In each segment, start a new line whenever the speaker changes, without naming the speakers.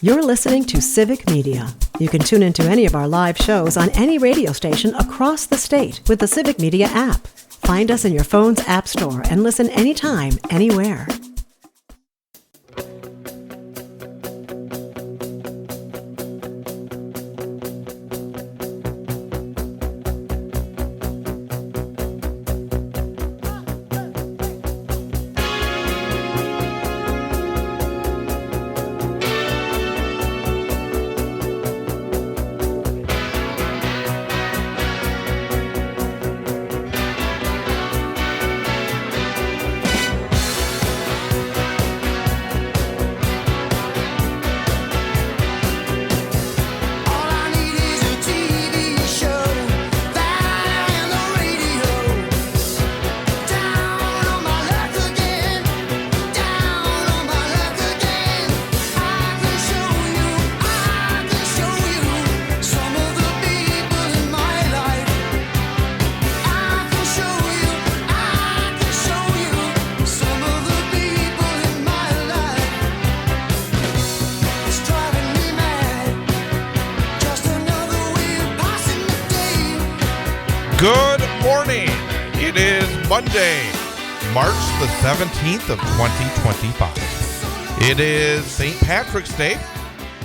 You're listening to Civic Media. You can tune into any of our live shows on any radio station across the state with the Civic Media app. Find us in your phone's app store and listen anytime, anywhere.
Good morning. It is Monday, March the 17th of 2025. It is St. Patrick's Day.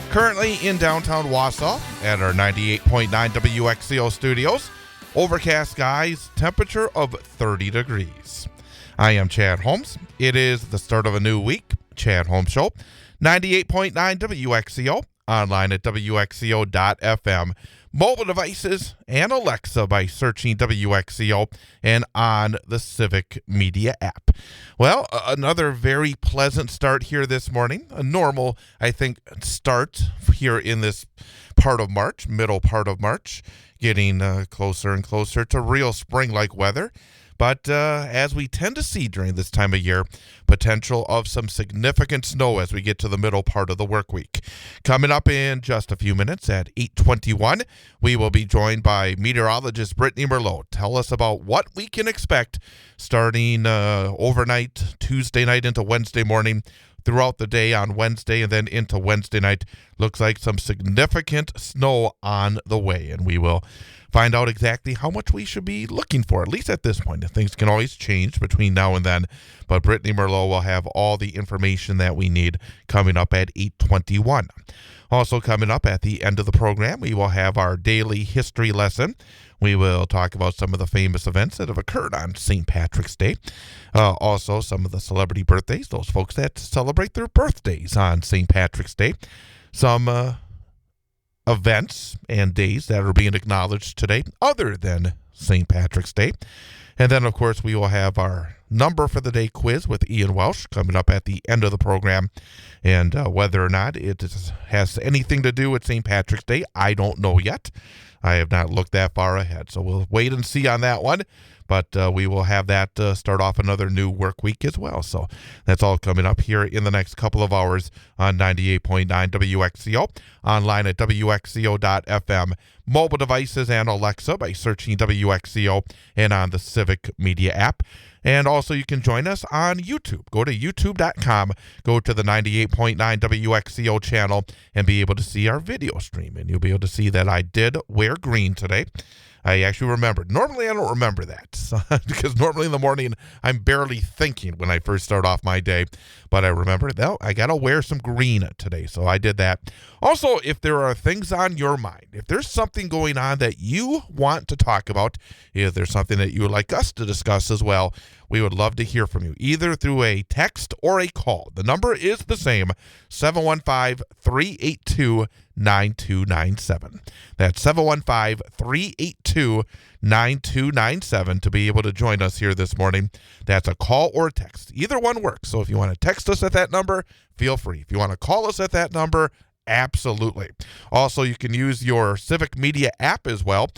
Currently in downtown Wausau at our 98.9 WXCO studios. Overcast skies, temperature of 30 degrees. I am Chad Holmes. It is the start of a new week. Chad Holmes Show. 98.9 WXCO. Online at WXCO.FM. Mobile devices and Alexa by searching WXCO and on the Civic Media app. Well, another very pleasant start here this morning. A normal, I think, start here in this part of March, middle part of March, getting closer and closer to real spring-like weather. But as we tend to see during this time of year, potential of some significant snow as we get to the middle part of the work week. Coming up in just a few minutes at 8:21, we will be joined by meteorologist Brittney Merlot. Tell us about what we can expect starting overnight, Tuesday night into Wednesday morning, throughout the day on Wednesday and then into Wednesday night. Looks like some significant snow on the way, and we will find out exactly how much we should be looking for, at least at this point. Things can always change between now and then, but Brittney Merlot will have all the information that we need coming up at 8:21. Also coming up at the end of the program, we will have our daily history lesson. We will talk about some of the famous events that have occurred on St. Patrick's Day. Also, some of the celebrity birthdays, those folks that celebrate their birthdays on St. Patrick's Day. Some events and days that are being acknowledged today other than St. Patrick's Day. And then, of course, we will have our number for the day quiz with Ian Welsh coming up at the end of the program. And whether or not it has anything to do with St. Patrick's Day, I don't know yet. I have not looked that far ahead, so we'll wait and see on that one. But we will have that start off another new work week as well. So that's all coming up here in the next couple of hours on 98.9 WXCO, online at WXCO.FM, mobile devices and Alexa by searching WXCO and on the Civic Media app. And also you can join us on YouTube. Go to youtube.com, go to the 98.9 WXCO channel and be able to see our video stream. And you'll be able to see that I did wear green today. I actually remembered. Normally, I don't remember that because normally in the morning, I'm barely thinking when I first start off my day. But I remembered, though, I got to wear some green today, so I did that. Also, if there are things on your mind, if there's something going on that you want to talk about, if there's something that you would like us to discuss as well, we would love to hear from you, either through a text or a call. The number is the same, 715-382-9297. That's 715-382-9297 to be able to join us here this morning. That's a call or a text. Either one works. So if you want to text us at that number, feel free. If you want to call us at that number, absolutely. Also, you can use your Civic Media app as well.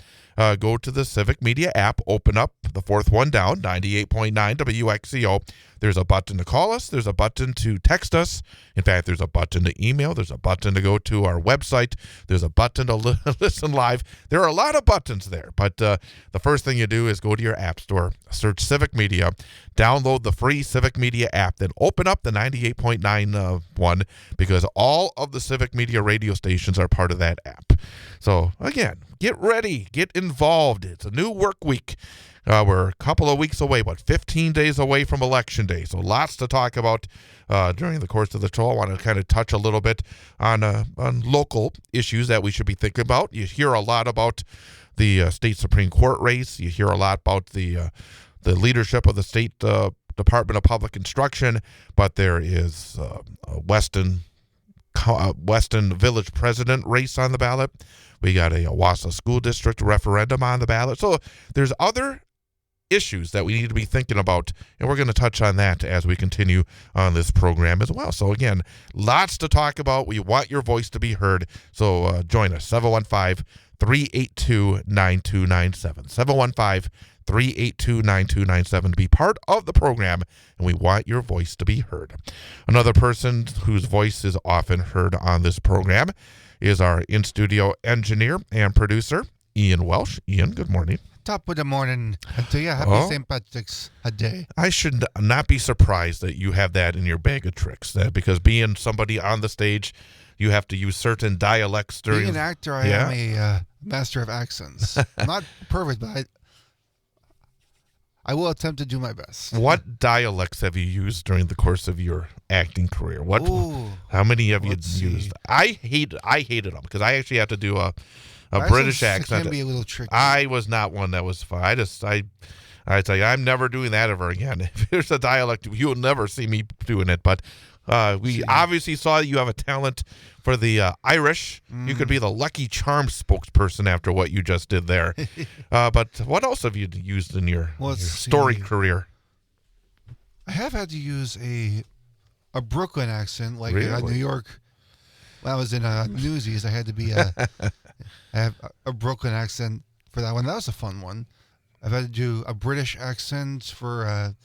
go to the Civic Media app, open up the fourth one down, 98.9 WXCO. There's a button to call us. There's a button to text us. In fact, there's a button to email. There's a button to go to our website. There's a button to listen live. There are a lot of buttons there, but the first thing you do is go to your app store, search Civic Media, download the free Civic Media app, then open up the 98.9 one, because all of the Civic Media radio stations are part of that app. So, again, get ready. Get involved. It's a new work week. We're a couple of weeks away, 15 days away from Election Day. So lots to talk about during the course of the show. I want to kind of touch a little bit on local issues that we should be thinking about. You hear a lot about the state Supreme Court race. You hear a lot about the leadership of the state Department of Public Instruction, but there is a Weston Village President race on the ballot. We got a Wausau School District referendum on the ballot. So there's other issues that we need to be thinking about, and we're going to touch on that as we continue on this program as well. So again, lots to talk about. We want your voice to be heard, so join us, 715-382-9297, 715-382-9297 to be part of the program, and we want your voice to be heard. Another person whose voice is often heard on this program is our in-studio engineer and producer, Ian Welsh. Ian, good morning.
Top of the morning to you. Happy St. Patrick's Day.
I should not be surprised that you have that in your bag of tricks, because being somebody on the stage, you have to use certain dialects during...
Being an actor, I am a master of accents. I'm not perfect, but I will attempt to do my best.
What dialects have you used during the course of your acting career? How many have you used? I hated them, because I actually have to do a British accent.
It can be a little tricky.
I was not one that was fun. I tell you, I'm never doing that ever again. If there's a dialect, you'll never see me doing it. But we obviously saw you have a talent for the Irish. You could be the Lucky Charms spokesperson after what you just did there. But what else have you used in your story career?
I have had to use a Brooklyn accent, like
Really?
New York. When I was in Newsies, I had to be I have a Brooklyn accent for that one. That was a fun one. I've had to do a British accent for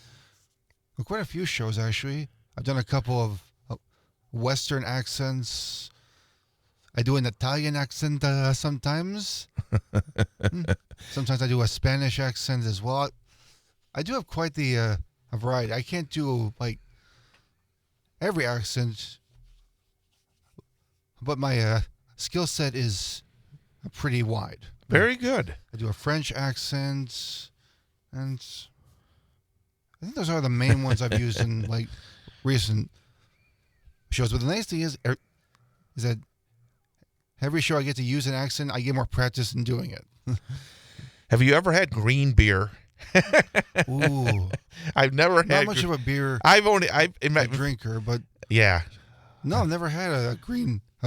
quite a few shows, actually. I've done a couple of Western accents. I do an Italian accent sometimes. Sometimes I do a Spanish accent as well. I do have quite the a variety. I can't do like every accent, but my skill set is pretty wide.
Very good.
I do a French accent, and I think those are the main ones I've used in like recent shows. But the nice thing is that every show I get to use an accent, I get more practice in doing it.
Have you ever had green beer?
Ooh,
I've never had.
not much of a beer.
I've
drinker, but
yeah.
No, I've never had a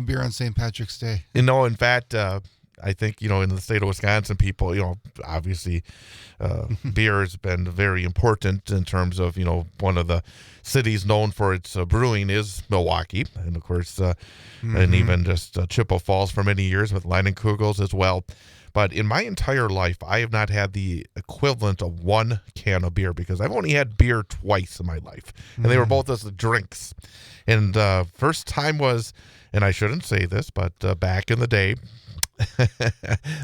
beer on St. Patrick's Day.
In fact, I think, in the state of Wisconsin, people, obviously beer has been very important in terms of, one of the cities known for its brewing is Milwaukee. And, of course, and even just Chippewa Falls for many years with Leinenkugels as well. But in my entire life, I have not had the equivalent of one can of beer, because I've only had beer twice in my life. And they were both as drinks. And first time was, and I shouldn't say this, but back in the day,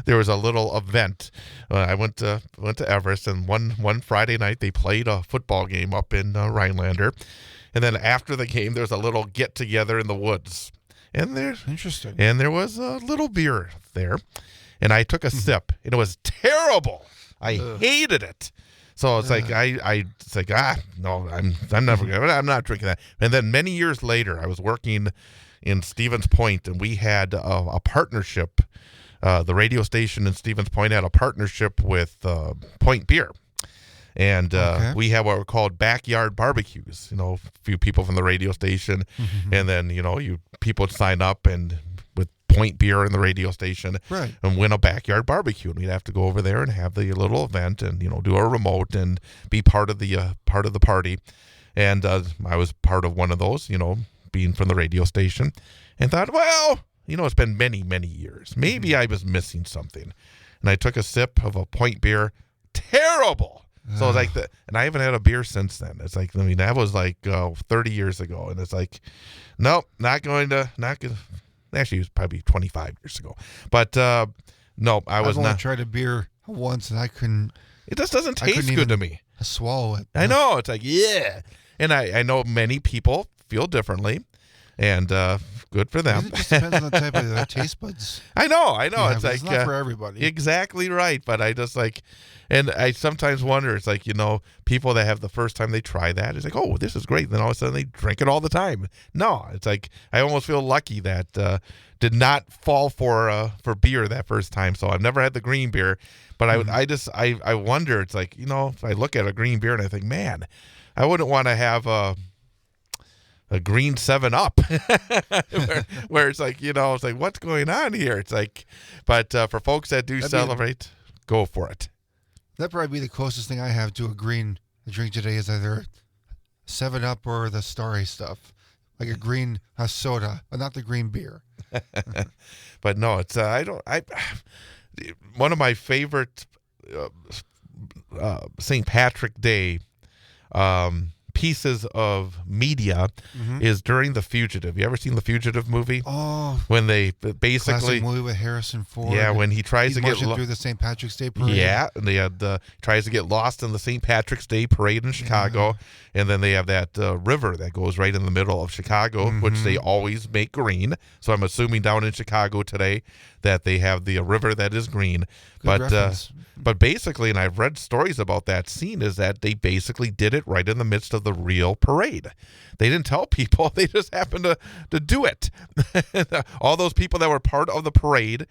there was a little event. I went to Everest, and one Friday night they played a football game up in Rhinelander, and then after the game there was a little get together in the woods, and
Interesting.
And there was a little beer there, and I took a sip, and it was terrible. I hated it. So it's like no, I'm not drinking that. And then many years later, I was working in Stevens Point, and we had a partnership. The radio station in Stevens Point had a partnership with Point Beer. And we have what were called backyard barbecues. A few people from the radio station, and then, people would sign up and with Point Beer in the radio station,
right,
and win a backyard barbecue. And we'd have to go over there and have the little event and, do a remote and be part of the party. And I was part of one of those, being from the radio station, and thought, well, it's been many, many years. Maybe I was missing something. and I took a sip of a point beer. Terrible. So it's like and I haven't had a beer since then. It's like, I mean, that was like 30 years ago, and it's like, nope, not going to. Actually, it was probably 25 years ago, but no,
I've only tried a beer once, and I couldn't.
It just doesn't taste good to me.
Swallow it.
I know. It's like, yeah, and I know many people feel differently, and good for them.
It just depends on the type of taste buds.
I know.
Yeah,
it's like
it's not for everybody.
Exactly right. But I just like, and I sometimes wonder. It's like, people that have the first time they try that, it's like, oh, this is great. And then all of a sudden they drink it all the time. No, it's like I almost feel lucky that did not fall for beer that first time. So I've never had the green beer, but I wonder. It's like, if I look at a green beer and I think, man, I wouldn't want to have a green 7-Up where it's like, it's like, what's going on here? It's like, but for folks that do celebrate, go for it.
That'd probably be the closest thing I have to a green drink today is either 7-Up or the Starry stuff, like a green soda, but not the green beer.
But no, it's one of my favorite St. Patrick Day pieces of media is during The Fugitive. You ever seen The Fugitive movie?
Oh,
when they basically
classic movie with Harrison Ford.
Yeah, when he tries to get
through the St. Patrick's Day parade.
Yeah, and they had tries to get lost in the St. Patrick's Day parade in Chicago, and then they have that river that goes right in the middle of Chicago, which they always make green. So I'm assuming down in Chicago today that they have the river that is green. But basically, and I've read stories about that scene, is that they basically did it right in the midst of the real parade. They didn't tell people. They just happened to do it. All those people that were part of the parade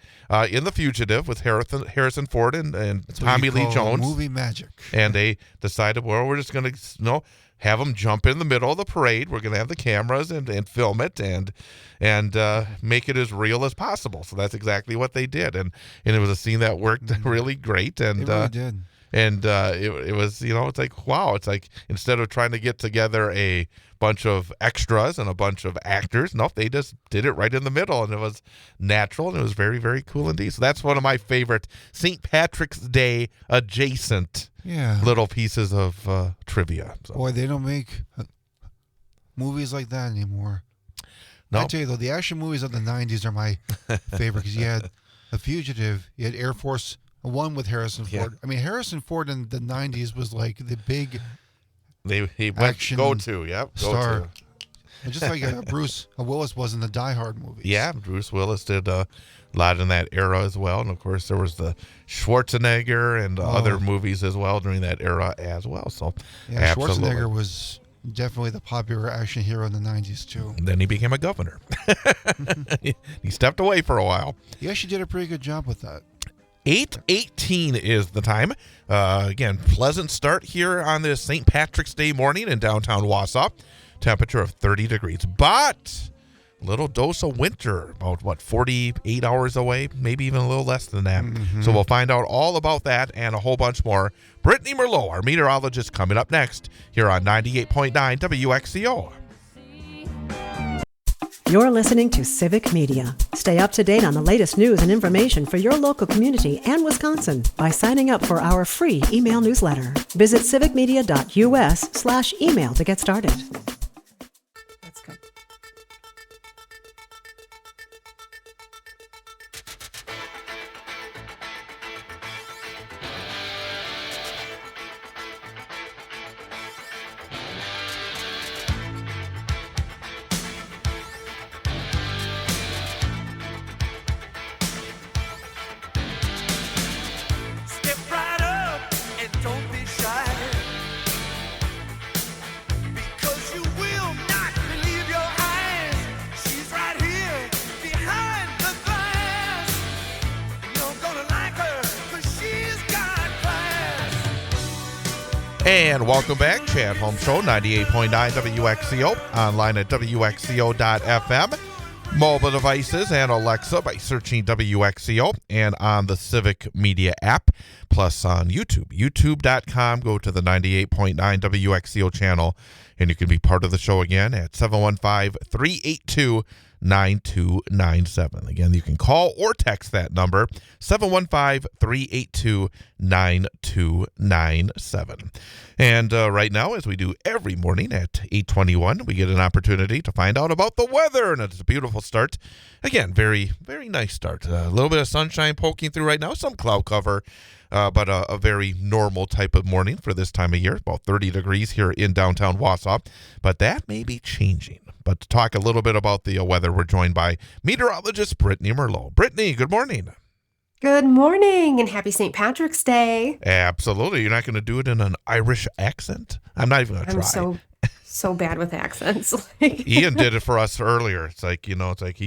in The Fugitive with Harrison Ford and Tommy Lee Jones.
Movie magic.
And they decided, well, we're just going to have them jump in the middle of the parade. We're going to have the cameras and film it and make it as real as possible. So that's exactly what they did. And it was a scene that worked really great. And
it really did.
And it was, it's like, wow. It's like, instead of trying to get together a bunch of extras and a bunch of actors, nope, they just did it right in the middle. And it was natural, and it was very, very cool indeed. So that's one of my favorite St. Patrick's Day adjacent little pieces of trivia. So.
Boy, they don't make movies like that anymore.
No.
I tell you, though, the action movies of the 90s are my favorite, because you had The Fugitive, you had Air Force One with Harrison Ford.
Yeah.
I mean, Harrison Ford in the 90s was like the big
he went go-to,
star.
go-to.
And just like Bruce Willis was in the Die Hard movies.
Yeah, Bruce Willis did a lot in that era as well. And, of course, there was the Schwarzenegger and other movies as well during that era as well. So,
yeah,
absolutely.
Schwarzenegger was definitely the popular action hero in the 90s, too.
And then he became a governor. He stepped away for a while.
He actually did a pretty good job with that.
8:18 is the time. Again, pleasant start here on this St. Patrick's Day morning in downtown Wausau. Temperature of 30 degrees. But a little dose of winter, about, 48 hours away, maybe even a little less than that. So we'll find out all about that and a whole bunch more. Brittney Merlot, our meteorologist, coming up next here on 98.9 WXCO.
You're listening to Civic Media. Stay up to date on the latest news and information for your local community and Wisconsin by signing up for our free email newsletter. Visit civicmedia.us/email to get started. That's good.
And welcome back, Chad Holmes Show, 98.9 WXCO, online at WXCO.FM, mobile devices and Alexa by searching WXCO, and on the Civic Media app, plus on YouTube, youtube.com. Go to the 98.9 WXCO channel, and you can be part of the show again at 715-382-9882. 9297. Again, you can call or text that number, 715-382-9297. And right now, as we do every morning at 8:21, we get an opportunity to find out about the weather, and it's a beautiful start. Again, very, very nice start. A little bit of sunshine poking through right now, some cloud cover, but a very normal type of morning for this time of year, about 30 degrees here in downtown Wausau. But that may be changing. But to talk a little bit about the weather, we're joined by meteorologist Brittney Merlot. Brittney, good morning.
Good morning and happy St. Patrick's Day.
Absolutely. You're not going to do it in an Irish accent? I'm not even going to try.
I'm so bad with accents.
Ian did it for us earlier. It's like, he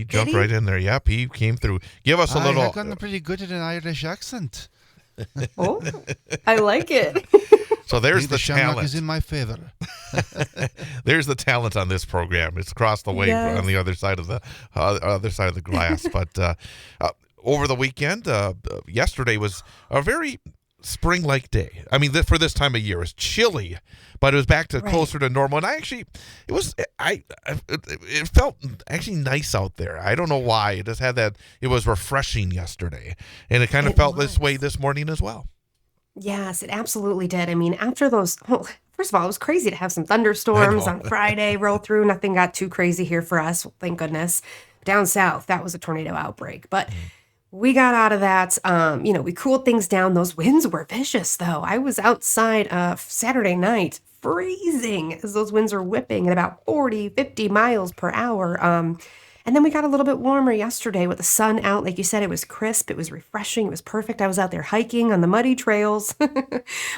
jumped right in there. Yep, he came through. Give us a little.
I've gotten pretty good at an Irish accent.
Oh, I like it.
So there's the
Shamrock
talent.
is in my favor.
There's the talent on this program. It's across the way on the other side of the glass. But over the weekend, yesterday was a very spring-like day. I mean, for this time of year, it was chilly, but it was back to closer to normal. And it felt actually nice out there. I don't know why. It just had that. It was refreshing yesterday, and it kind of felt this way this morning as well.
Yes, it absolutely did. I mean, after those, first of all, it was crazy to have some thunderstorms on Friday roll through. Nothing got too crazy here for us, thank goodness. Down south, that was a tornado outbreak. But we got out of that. We cooled things down. Those winds were vicious, though. I was outside Saturday night, freezing as those winds are whipping at about 40, 50 miles per hour. And then we got a little bit warmer yesterday with the sun out. Like you said, it was crisp. It was refreshing. It was perfect. I was out there hiking on the muddy trails,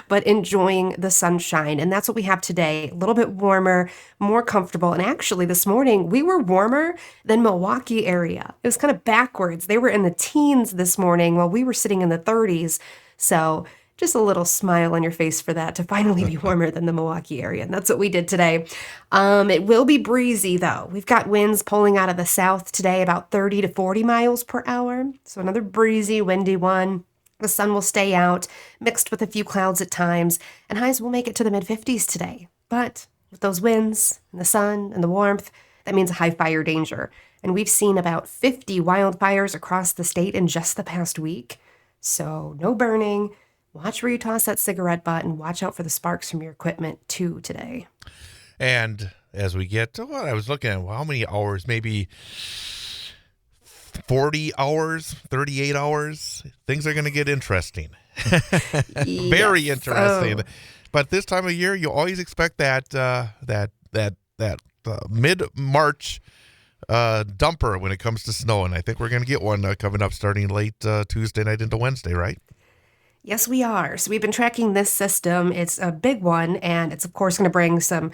but enjoying the sunshine. And that's what we have today. A little bit warmer, more comfortable. And actually this morning we were warmer than Milwaukee area. It was kind of backwards. They were in the teens this morning while we were sitting in the 30s. So just a little smile on your face for that, to finally be warmer than the Milwaukee area. And that's what we did today. It will be breezy, though. We've got winds pulling out of the south today, about 30 to 40 miles per hour. So another breezy, windy one. The sun will stay out, mixed with a few clouds at times, and highs will make it to the mid-50s today. But with those winds and the sun and the warmth, that means a high fire danger. And we've seen about 50 wildfires across the state in just the past week. So no burning. Watch where you toss that cigarette butt, and watch out for the sparks from your equipment, too, today.
And as we get to what I was looking at, how many hours? Maybe 40 hours, 38 hours. Things are going to get interesting. Very interesting. But this time of year, you always expect that mid-March dumper when it comes to snow. And I think we're going to get one coming up starting late Tuesday night into Wednesday, right?
Yes, we are. So we've been tracking this system. It's a big one, and it's, of course, going to bring some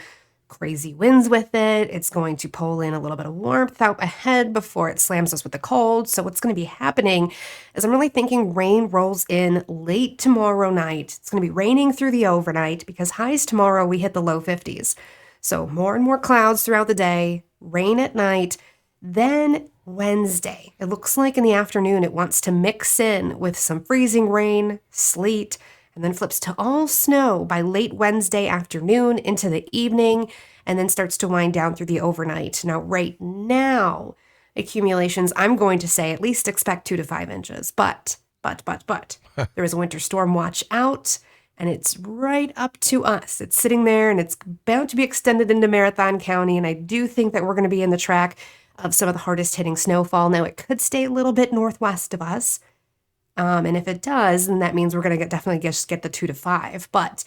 crazy winds with it. It's going to pull in a little bit of warmth out ahead before it slams us with the cold. So what's going to be happening is I'm really thinking rain rolls in late tomorrow night. It's going to be raining through the overnight because highs tomorrow, we hit the low 50s. So more and more clouds throughout the day, rain at night. Then Wednesday, it looks like in the afternoon it wants to mix in with some freezing rain, sleet, and then flips to all snow by late Wednesday afternoon into the evening, and then starts to wind down through the overnight. Now, right now, accumulations, I'm going to say at least expect 2 to 5 inches. But, there is a winter storm watch out, and it's right up to us. It's sitting there, and it's bound to be extended into Marathon County, and I do think that we're going to be in the track of some of the hardest hitting snowfall. Now, it could stay a little bit northwest of us. And if it does, then that means we're going to definitely just get the 2 to 5. But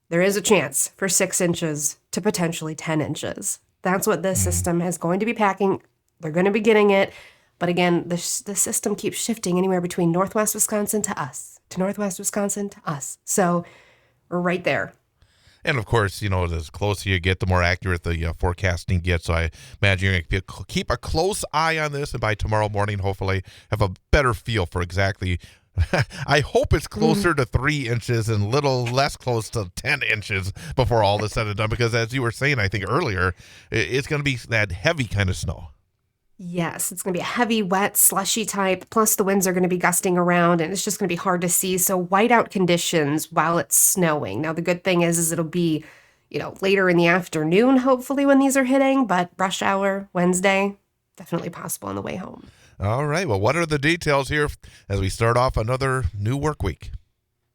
there is a chance for 6 inches to potentially 10 inches. That's what this system is going to be packing. They're going to be getting it. But again, the system keeps shifting anywhere between northwest Wisconsin to us, to northwest Wisconsin to us. So we're right there.
And, of course, the closer you get, the more accurate the forecasting gets. So I imagine you're going to keep a close eye on this, and by tomorrow morning, hopefully, have a better feel for exactly. I hope it's closer to 3 inches and a little less close to 10 inches before all is said and done. Because as you were saying, I think earlier, it's going to be that heavy kind of snow.
Yes, it's going to be a heavy, wet, slushy type, plus the winds are going to be gusting around, and it's just going to be hard to see. So whiteout conditions while it's snowing. Now, the good thing is it'll be, later in the afternoon, hopefully, when these are hitting, but rush hour, Wednesday, definitely possible on the way home.
All right. Well, what are the details here as we start off another new work week?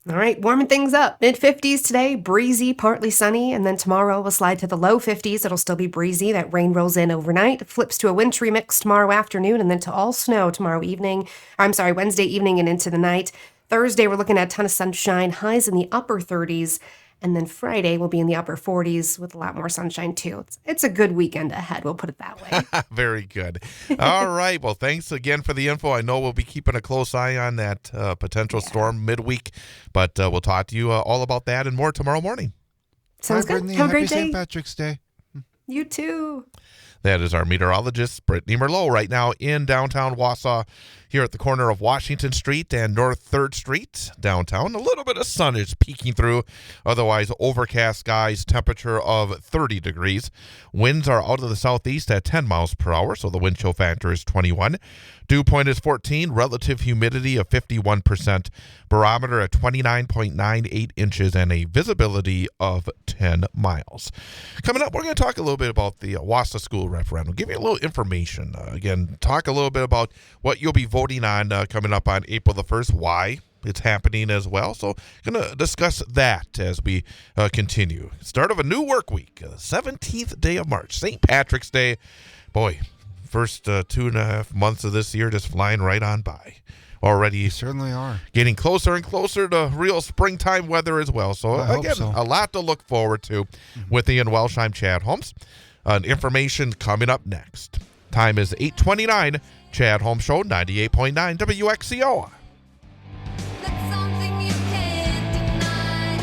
All right, warming things up. Mid-50s today, breezy, partly sunny, and then tomorrow we'll slide to the low 50s. It'll still be breezy. That rain rolls in overnight. It flips to a wintry mix tomorrow afternoon, and then to all snow Wednesday evening and into the night. Thursday, we're looking at a ton of sunshine, highs in the upper 30s. And then Friday will be in the upper 40s with a lot more sunshine, too. It's a good weekend ahead, we'll put it that way.
Very good. All right. Well, thanks again for the info. I know we'll be keeping a close eye on that potential storm midweek, but we'll talk to you all about that and more tomorrow morning.
Sounds good.
Brittney,
Have a great
happy
day.
St. Patrick's Day.
You too.
That is our meteorologist, Brittney Merlot, right now in downtown Wausau, here at the corner of Washington Street and North 3rd Street, downtown. A little bit of sun is peeking through, otherwise overcast skies, temperature of 30 degrees. Winds are out of the southeast at 10 miles per hour, so the wind chill factor is 21. Dew point is 14, relative humidity of 51%, barometer at 29.98 inches, and a visibility of 10 miles. Coming up, we're going to talk a little bit about the Wausau School referendum, give you a little information. Again, talk a little bit about what you'll be voting on coming up on April the 1st, why it's happening as well. So going to discuss that as we continue. Start of a new work week, 17th day of March, St. Patrick's Day. Boy, first 2.5 months of this year just flying right on by. Already
You certainly are.
getting closer and closer to real springtime weather as well. So
I hope
again,
so.
a lot to look forward to with Ian Welsh. I'm Chad Holmes. Information coming up next. Time is 8:29. Chad Holmes Show, 98.9 WXCO.
That's something you can't deny.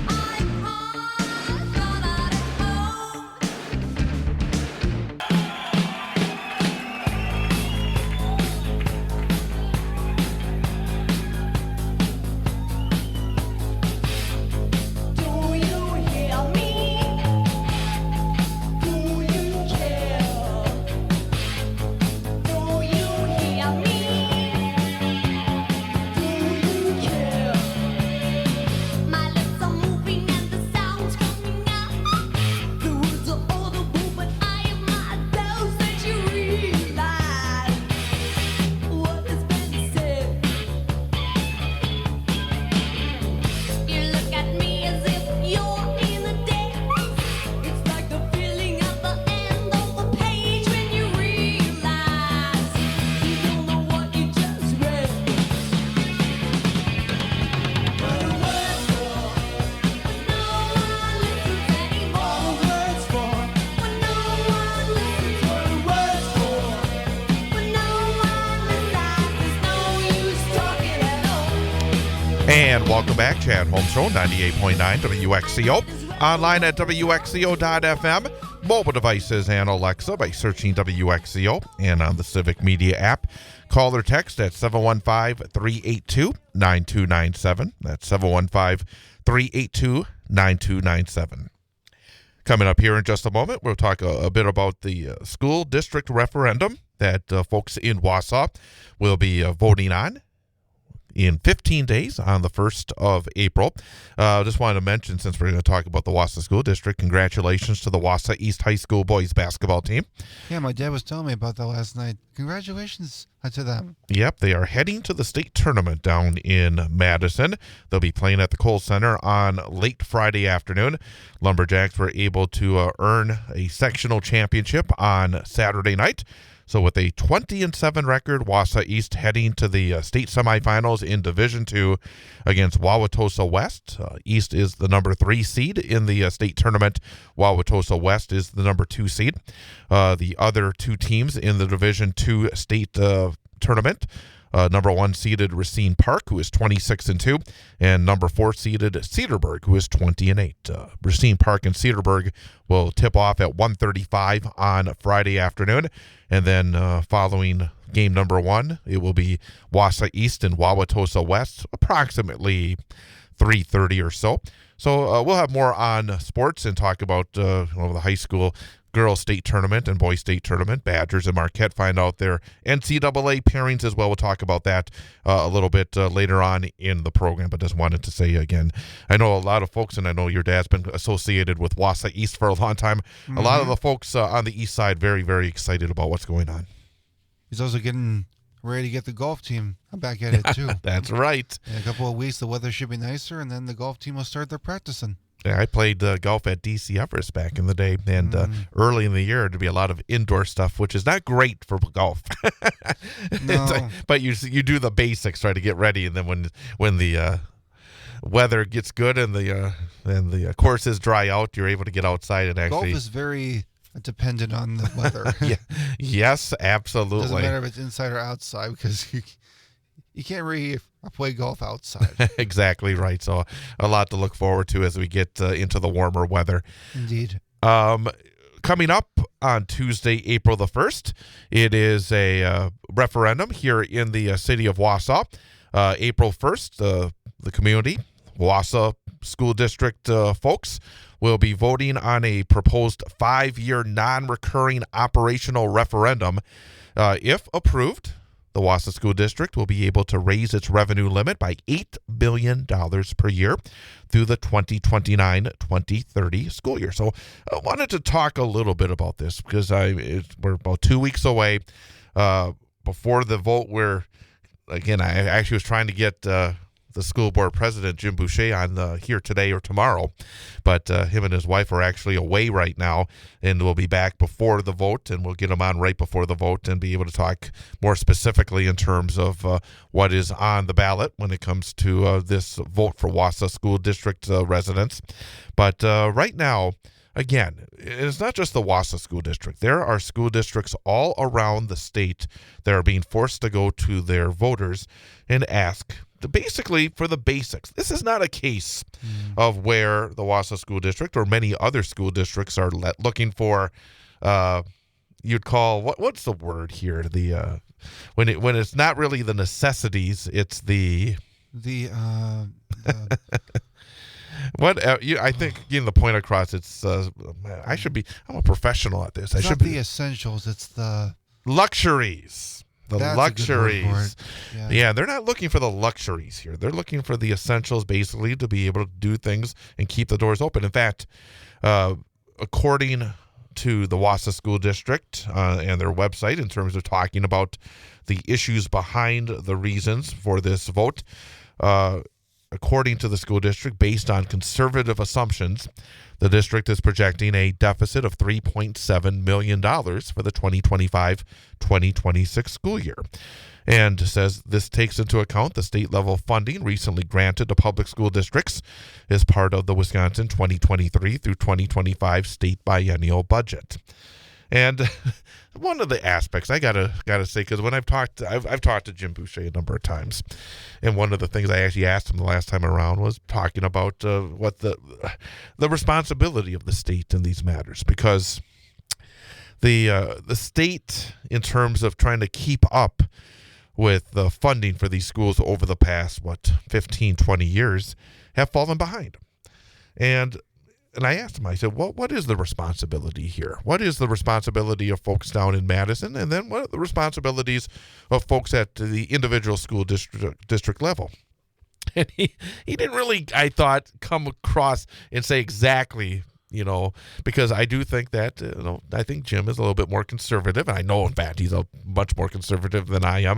I'm home, but not at home. Do you hear me? Do you care? Do you hear me? Do you care? My lips are moving and the sound's coming out. The words are audible, but I am not those that you realize what has been said. You look at me as if you're in the depths. It's like the feeling at the end of the page when you realize you don't know what you just read. What the words for? When no one listens anymore. What the words for? When no one listens. What the words for? When no one listens, there's no use talking at all.
And welcome back, Chad Holmes Show, 98.9 WXCO. Online at WXCO.FM. Mobile devices and Alexa by searching WXCO and on the Civic Media app. Call or text at 715-382-9297. That's 715-382-9297. Coming up here in just a moment, we'll talk a bit about the school district referendum that folks in Wausau will be voting on in 15 days on the 1st of April. Just wanted to mention, since we're going to talk about the Wausau School District, congratulations to the Wausau East High School boys basketball team.
Yeah, my dad was telling me about that last night. Congratulations to them.
Yep, they are heading to the state tournament down in Madison. They'll be playing at the Kohl Center on late Friday afternoon. Lumberjacks were able to earn a sectional championship on Saturday night. So with a 20-7 record, Wausau East heading to the state semifinals in Division II against Wauwatosa West. East is the number 3 seed in the state tournament. Wauwatosa West is the number 2 seed. The other two teams in the Division II state tournament, number 1 seeded Racine Park, who is 26-2, and number 4 seeded Cedarburg, who is 20-8. Racine Park and Cedarburg will tip off at 1:35 on Friday afternoon, and then following game number 1, it will be Wausau East and Wauwatosa West, approximately 3:30 or so. So we'll have more on sports and talk about the high school girls state tournament and boys state tournament. Badgers and Marquette find out their NCAA pairings as well. We'll talk about that a little bit later on in the program, but just wanted to say again, I know a lot of folks, and I know your dad's been associated with Wausau East for a long time. A lot of the folks on the east side very, very excited about what's going on.
He's also getting ready to get the golf team back at it, too.
That's right.
In a couple of weeks, the weather should be nicer, and then the golf team will start their practicing.
Yeah, I played golf at DC Everest back in the day, and early in the year there'd be a lot of indoor stuff, which is not great for golf.
No.
But you do the basics, try to get ready, and then when the weather gets good and the courses dry out, you're able to get outside and actually.
Golf is very dependent on the weather.
Yeah, yes, absolutely.
Doesn't matter if it's inside or outside because you can't really play golf outside.
Exactly right. So a lot to look forward to as we get into the warmer weather.
Indeed.
Coming up on Tuesday, April the 1st, it is a referendum here in the city of Wausau. April 1st, the community, Wausau School District folks will be voting on a proposed 5-year non-recurring operational referendum. If approved, the Wausau School District will be able to raise its revenue limit by $8 billion per year through the 2029-2030 school year. So I wanted to talk a little bit about this because we're about 2 weeks away before the vote where, again, I actually was trying to get the school board president, Jim Boucher, on here today or tomorrow. But him and his wife are actually away right now, and we'll be back before the vote, and we'll get him on right before the vote and be able to talk more specifically in terms of what is on the ballot when it comes to this vote for Wausau School District residents. But right now, again, it's not just the Wausau School District. There are school districts all around the state that are being forced to go to their voters and ask basically for the basics. This is not a case of where the Wausau School District or many other school districts are looking for, you'd call, what's the word here? The when it's not really the necessities, it's the what I think getting the point across. It's I'm a professional at this.
It's not the essentials. It's the
luxuries.
That's
Luxuries.
a good word for it.
Yeah, they're not looking for the luxuries here. They're looking for the essentials, basically, to be able to do things and keep the doors open. In fact, according to the Wausau School District and their website, in terms of talking about the issues behind the reasons for this vote, according to the school district, based on conservative assumptions, the district is projecting a deficit of $3.7 million for the 2025-2026 school year, and says this takes into account the state-level funding recently granted to public school districts as part of the Wisconsin 2023 through 2025 state biennial budget. And one of the aspects I gotta say, because when I've talked to Jim Boucher a number of times, and one of the things I actually asked him the last time around was talking about what the responsibility of the state in these matters, because the state, in terms of trying to keep up with the funding for these schools over the past 15, 20 years, have fallen behind. And I asked him, I said, what is the responsibility here? What is the responsibility of folks down in Madison? And then what are the responsibilities of folks at the individual school district level? And he didn't really, I thought, come across and say exactly, because I do think that, I think Jim is a little bit more conservative. And I know, in fact, he's a much more conservative than I am.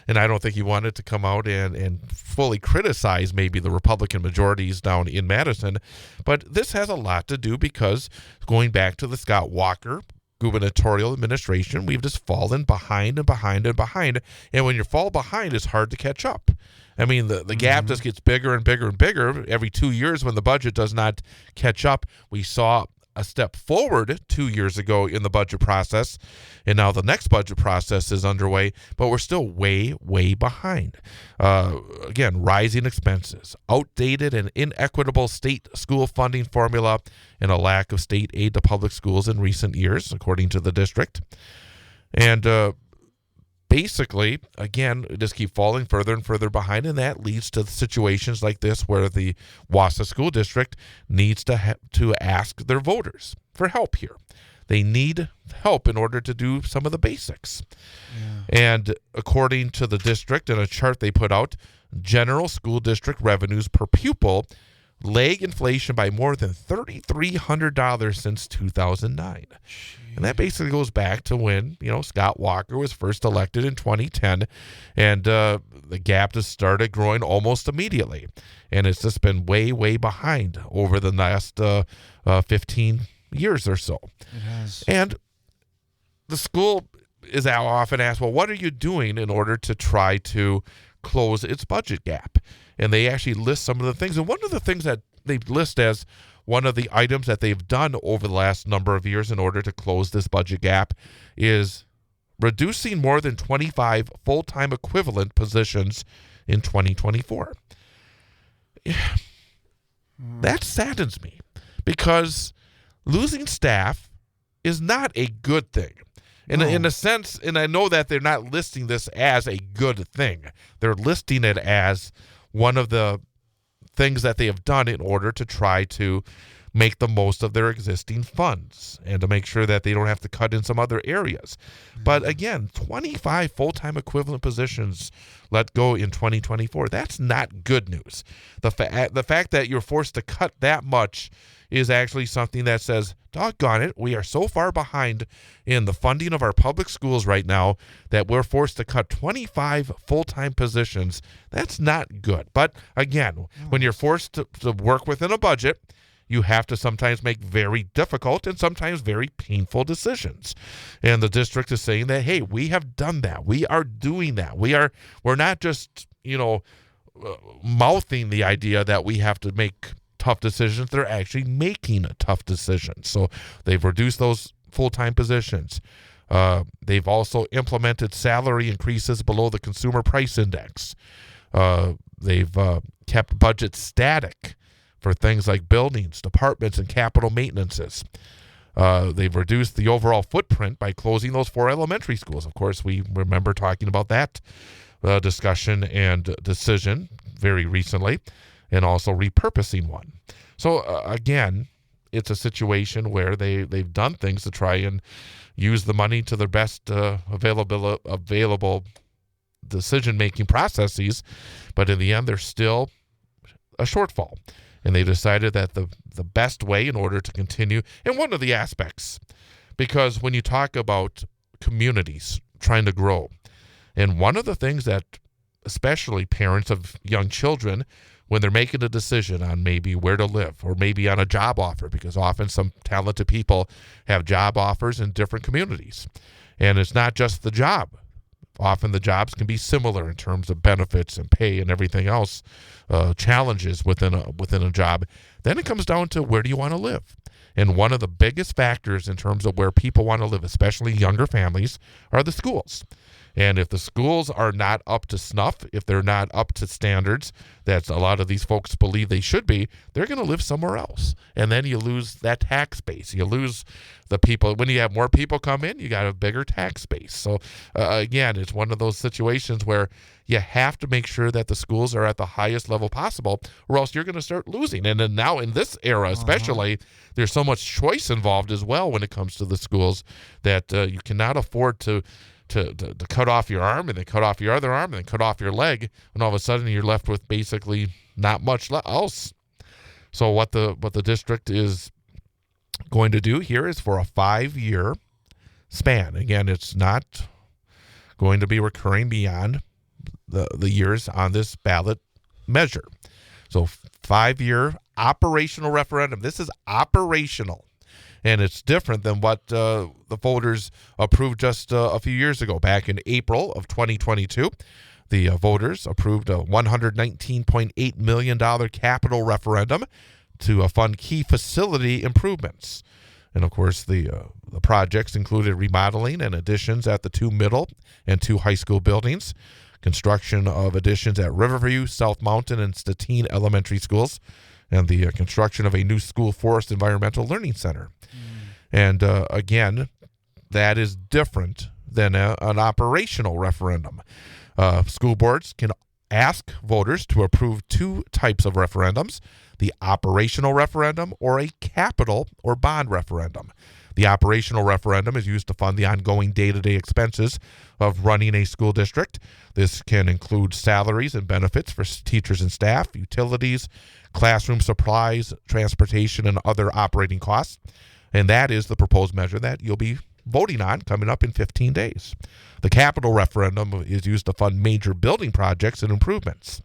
And I don't think he wanted to come out and fully criticize maybe the Republican majorities down in Madison. But this has a lot to do because going back to the Scott Walker gubernatorial administration, we've just fallen behind and behind and behind. And when you fall behind, it's hard to catch up. I mean, the gap just gets bigger and bigger and bigger every 2 years when the budget does not catch up. We saw a step forward 2 years ago in the budget process, and now the next budget process is underway, but we're still way, way behind. Again, rising expenses, outdated and inequitable state school funding formula, and a lack of state aid to public schools in recent years, according to the district. And basically, again, just keep falling further and further behind, and that leads to situations like this where the Wausau School District needs to ask their voters for help here. they need help in order to do some of the basics. And according to the district, in a chart they put out, general school district revenues per pupil lag inflation by more than $3,300 since 2009. And that basically goes back to when, Scott Walker was first elected in 2010, and the gap just started growing almost immediately. And it's just been way, way behind over the last 15 years or so.
It has.
And the school is often asked, well, what are you doing in order to try to close its budget gap? And they actually list some of the things. And one of the things that they list as one of the items that they've done over the last number of years in order to close this budget gap is reducing more than 25 full-time equivalent positions in 2024. That saddens me, because losing staff is not a good thing. In a sense, and I know that they're not listing this as a good thing. They're listing it as one of the things that they have done in order to try to make the most of their existing funds and to make sure that they don't have to cut in some other areas. But again, 25 full-time equivalent positions let go in 2024. That's not good news. The fact that you're forced to cut that much is actually something that says, doggone it, we are so far behind in the funding of our public schools right now that we're forced to cut 25 full-time positions. That's not good. But again, when you're forced to work within a budget, you have to sometimes make very difficult and sometimes very painful decisions. And the district is saying that, hey, we have done that. We are doing that. We're not just, mouthing the idea that we have to make tough decisions. They're actually making tough decisions. So they've reduced those full-time positions. They've also implemented salary increases below the consumer price index. They've kept budgets static for things like buildings, departments, and capital maintenances. They've reduced the overall footprint by closing those 4 elementary schools. Of course, we remember talking about that discussion and decision very recently, and also repurposing one. So again, it's a situation where they've done things to try and use the money to their best available decision-making processes, but in the end, there's still a shortfall. And they decided that the best way in order to continue, and one of the aspects, because when you talk about communities trying to grow, and one of the things that especially parents of young children, when they're making a decision on maybe where to live or maybe on a job offer, because often some talented people have job offers in different communities. And it's not just the job. Often the jobs can be similar in terms of benefits and pay and everything else, challenges within a job. Then it comes down to, where do you want to live? And one of the biggest factors in terms of where people want to live, especially younger families, are the schools. And if the schools are not up to snuff, if they're not up to standards that a lot of these folks believe they should be, they're going to live somewhere else. And then you lose that tax base. You lose the people. When you have more people come in, you got a bigger tax base. So again, it's one of those situations where you have to make sure that the schools are at the highest level possible, or else you're going to start losing. And then now in this era especially, there's so much choice involved as well when it comes to the schools that you cannot afford to cut off your arm and then cut off your other arm and then cut off your leg, and all of a sudden you're left with basically not much else. So what the district is going to do here is for a 5-year span. Again, it's not going to be recurring beyond the years on this ballot measure. So 5-year operational referendum. This is operational. And it's different than what the voters approved just a few years ago. Back in April of 2022, the voters approved a $119.8 million capital referendum to fund key facility improvements. And, of course, the projects included remodeling and additions at the 2 middle and 2 high school buildings, construction of additions at Riverview, South Mountain, and Statine elementary schools, and the construction of a new school forest environmental learning center. And again, that is different than an operational referendum. School boards can ask voters to approve two types of referendums, the operational referendum or a capital or bond referendum. The operational referendum is used to fund the ongoing day-to-day expenses of running a school district. This can include salaries and benefits for teachers and staff, utilities, classroom supplies, transportation, and other operating costs. And that is the proposed measure that you'll be voting on coming up in 15 days. The capital referendum is used to fund major building projects and improvements.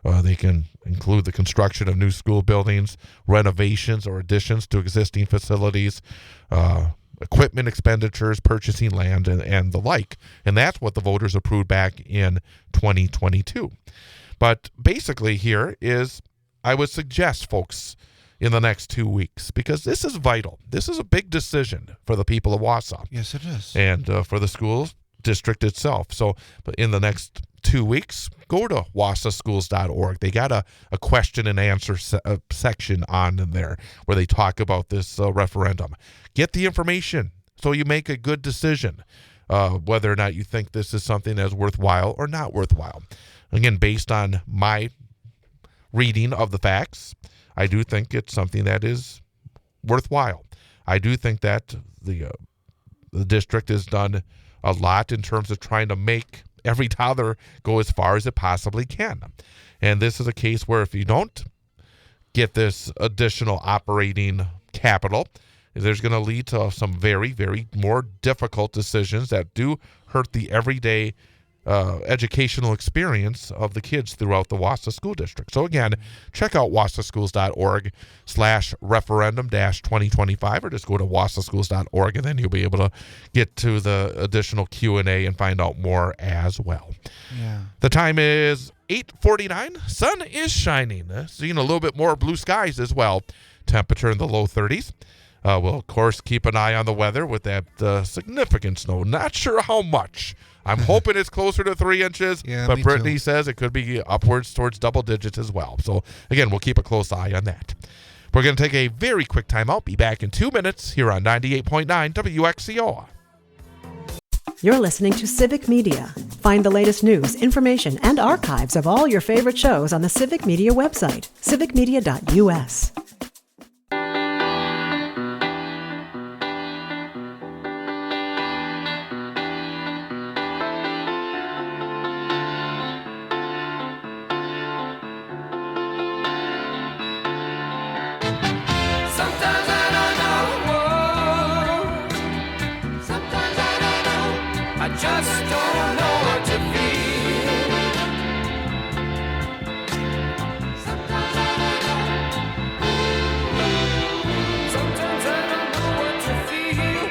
They can include the construction of new school buildings, renovations or additions to existing facilities, equipment expenditures, purchasing land, and the like. And that's what the voters approved back in 2022. But basically here is, I would suggest, folks, in the next 2 weeks, because this is vital. This is a big decision for the people of Wausau.
Yes, it is.
And for the school district itself. So but in the next 2 weeks, go to wausauschools.org. They got a question and answer section on there where they talk about this referendum. Get the information so you make a good decision whether or not you think this is something that's worthwhile or not worthwhile. Again, based on my reading of the facts, I do think it's something that is worthwhile. I do think that the district has done a lot in terms of trying to make every dollar go as far as it possibly can. And this is a case where if you don't get this additional operating capital, there's going to lead to some very, very more difficult decisions that do hurt the everyday educational experience of the kids throughout the Wausau School District. So again, check out wausauschools.org/referendum-2025 or just go to wausauschools.org and then you'll be able to get to the additional Q&A and find out more as well.
Yeah.
The time is 8:49. Sun is shining. Seeing a little bit more blue skies as well. Temperature in the low 30s. We'll, of course, keep an eye on the weather with that significant snow. Not sure how much. I'm hoping it's closer to 3 inches,
Yeah,
but
me
Brittney
too.
says it could be upwards towards double digits as well. So, again, we'll keep a close eye on that. We're going to take a very quick time out. Be back in 2 minutes here on 98.9 WXCO.
You're listening to Civic Media. Find the latest news, information, and archives of all your favorite shows on the Civic Media website, civicmedia.us.
Sometimes I don't know. Sometimes I don't know. I just don't know what to feel. Sometimes I don't know. Sometimes I don't know what to feel.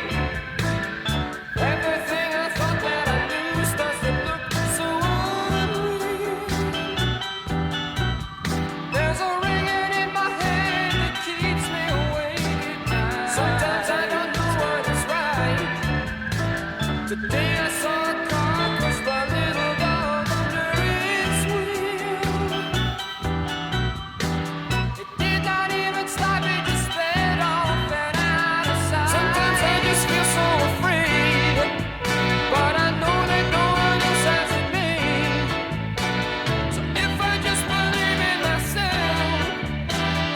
Everything I thought that I knew starts to look so unreal. There's a ringing in my head that keeps me awake at night. Sometimes I don't know what is right. Today I saw a car push my little dog under its wheel. It did not even stop, it just sped off and out of sight. Sometimes I just feel so afraid, but I know that no one else has it made. So if I just believe in myself,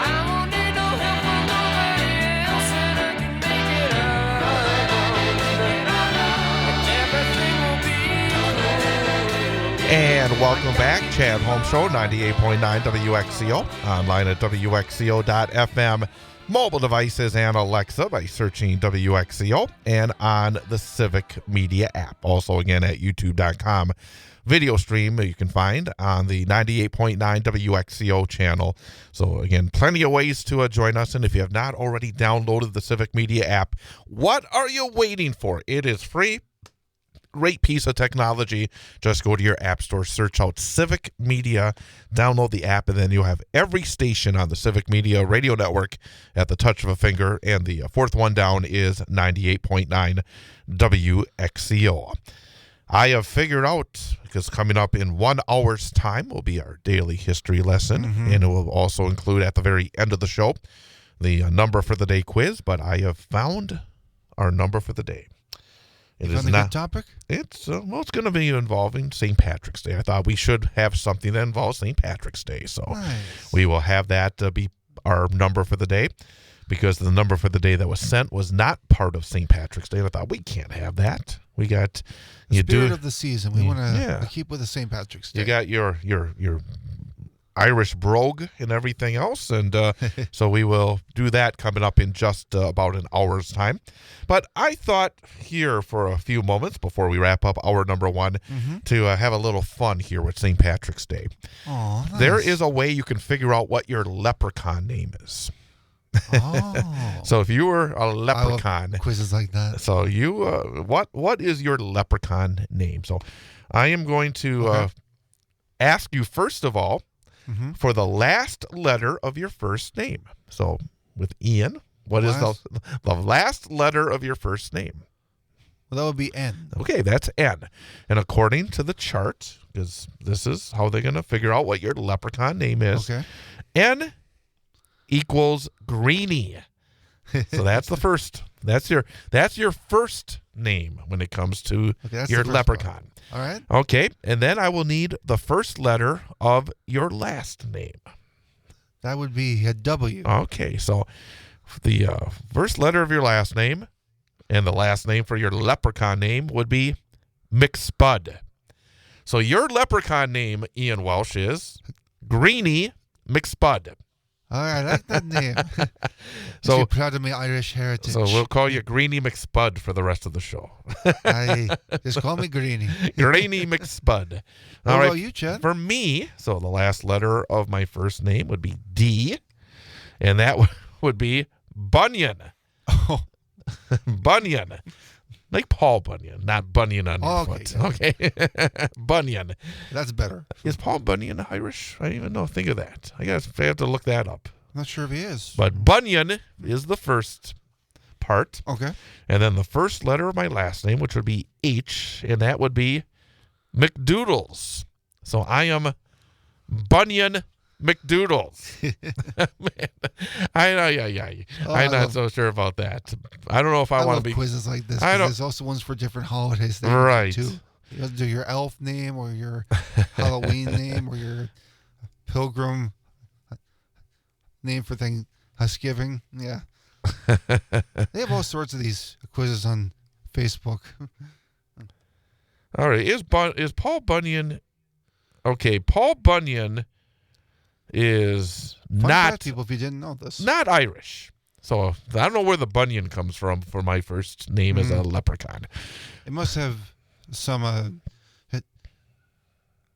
I won't need no help from nobody else, and I can make it out. And everything will be okay.
And welcome back. Chad Holmes Show, 98.9 WXCO. Online at WXCO.FM. Mobile devices and Alexa by searching WXCO. And on the Civic Media app. Also, again, at YouTube.com. Video stream you can find on the 98.9 WXCO channel. So, again, plenty of ways to join us. And if you have not already downloaded the Civic Media app, what are you waiting for? It is free. Great piece of technology. Just go to your app store, search out Civic Media, download the app, and then you'll have every station on the Civic Media radio network at the touch of a finger. And the fourth one down is 98.9 WXCO. I have figured out, because coming up in 1 hour's time will be our daily history lesson, and it will also include at the very end of the show the number for the day quiz, but I have found our number for the day. It
You
is
found a
not.
good topic?
It's going to be involving St. Patrick's Day. I thought we should have something that involves St. Patrick's Day, so
Nice.
we will have that be our number for the day, because the number for the day that was sent was not part of St. Patrick's Day. And I thought we can't have that. We got
The
you
spirit
do
of the season. We want to
Yeah.
keep with the St. Patrick's Day.
you got your Irish brogue and everything else, and so we will do that coming up in just about an hour's time. But I thought here for a few moments before we wrap up hour number one to have a little fun here with St. Patrick's Day.
Oh, nice.
There is a way you can figure out what your leprechaun name is.
Oh.
So if you were a
I love
leprechaun,
quizzes like that.
so you what is your leprechaun name? So I am going to ask you first of all for the last letter of your first name. So with Ian, what is the last letter of your first name?
Well, that would be N.
Okay, that's N. And according to the chart, because this is how they're going to figure out what your leprechaun name is,
Okay.
N equals Greenie. So that's the first. That's your first name when it comes to
that's
your
the first
leprechaun.
All right.
Okay, and then I will need the first letter of your last name.
That would be a W.
Okay, so the first letter of your last name and the last name for your leprechaun name would be McSpud. So your leprechaun name, Ian Welsh, is Greenie McSpud.
All right, I like that name.
So-
So proud of my Irish heritage.
So we'll call you Greenie McSpud for the rest of the show.
Just call me Greenie.
Greenie McSpud.
What
All
about
right.
you, Chad?
For me, so the last letter of my first name would be D, and that would be Bunyan.
Oh,
Bunyan. Like Paul Bunyan, not Bunyan on your
Okay,
foot. Okay. Bunyan.
that's better.
Is Paul Bunyan Irish? I didn't even know. Think of that. I have to look that up.
I'm not sure if he is.
But Bunyan is the first part.
Okay.
And then the first letter of my last name, which would be H, and that would be McDoodles. So I am Bunyan McDoodles. I'm not so sure about that. I don't know if I want
love
to be.
quizzes like this.
I
'cause
don't-
There's also ones for different holidays. that you
Right.
do, too. You have to do your elf name or your Halloween name or your pilgrim name for Thanksgiving. Yeah. They have all sorts of these quizzes on Facebook.
All right. Is Paul Bunyan? Okay, Paul Bunyan is
Fun
not
fact, people, if you didn't know this.
not Irish. So I don't know where the Bunyan comes from for my first name as a leprechaun.
It must have some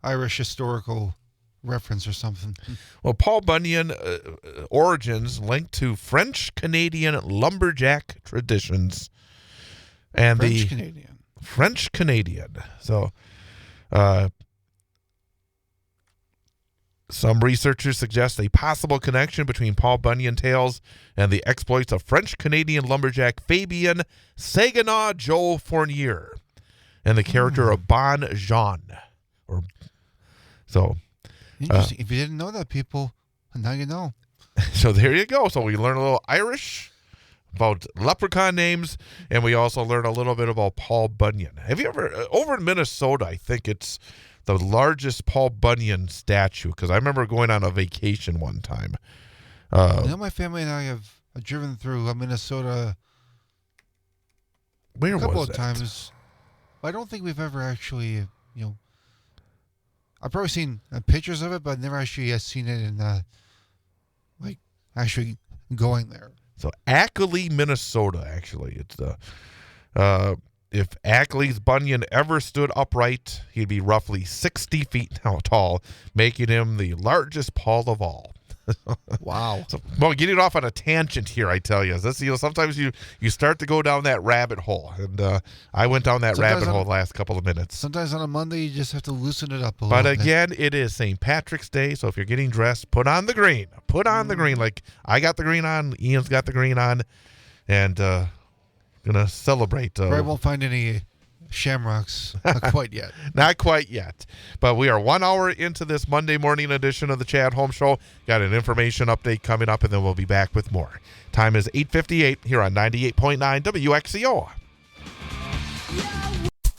Irish historical reference or something.
Well, Paul Bunyan origins linked to French-Canadian lumberjack traditions and the
French-Canadian.
French-Canadian. So some researchers suggest a possible connection between Paul Bunyan tales and the exploits of French-Canadian lumberjack Fabien Saginaw Joe Fournier and the character of Bon Jean.
Interesting. If you didn't know that, people, now you know.
So there you go. So we learn a little Irish about leprechaun names, and we also learn a little bit about Paul Bunyan. Have you ever, over in Minnesota, I think it's the largest Paul Bunyan statue, because I remember going on a vacation one time.
My family and I have driven through Minnesota
Where
a couple
was
of
that?
times. I don't think we've ever actually, I've probably seen pictures of it, but I've never actually seen it in, actually going there.
So Ackley, Minnesota, actually. It's if Ackley's Bunyan ever stood upright, he'd be roughly 60 feet tall, making him the largest Paul of all.
Wow.
So, well, getting off on a tangent here, I tell you. This, sometimes you start to go down that rabbit hole, and I went down that
Sometimes
rabbit hole the last couple of minutes.
Sometimes on a Monday, you just have to loosen it up a
But
little bit.
again, it is St. Patrick's Day, so if you're getting dressed, put on the green. Put on the green. Like I got the green on, Ian's got the green on, and gonna celebrate.
Probably won't find any shamrocks quite yet.
Not quite yet, but we are 1 hour into this Monday morning edition of the Chad Holmes Show. Got an information update coming up, and then we'll be back with more. Time is 8:58 here on 98.9 WXCO.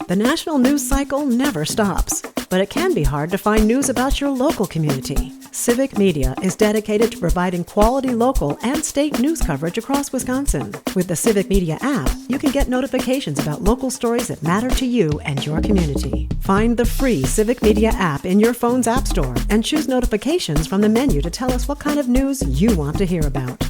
The national news cycle never stops, but it can be hard to find news about your local community. Civic Media is dedicated to providing quality local and state news coverage across Wisconsin. With the Civic Media app, you can get notifications about local stories that matter to you and your community. Find the free Civic Media app in your phone's app store and choose notifications from the menu to tell us what kind of news you want to hear about.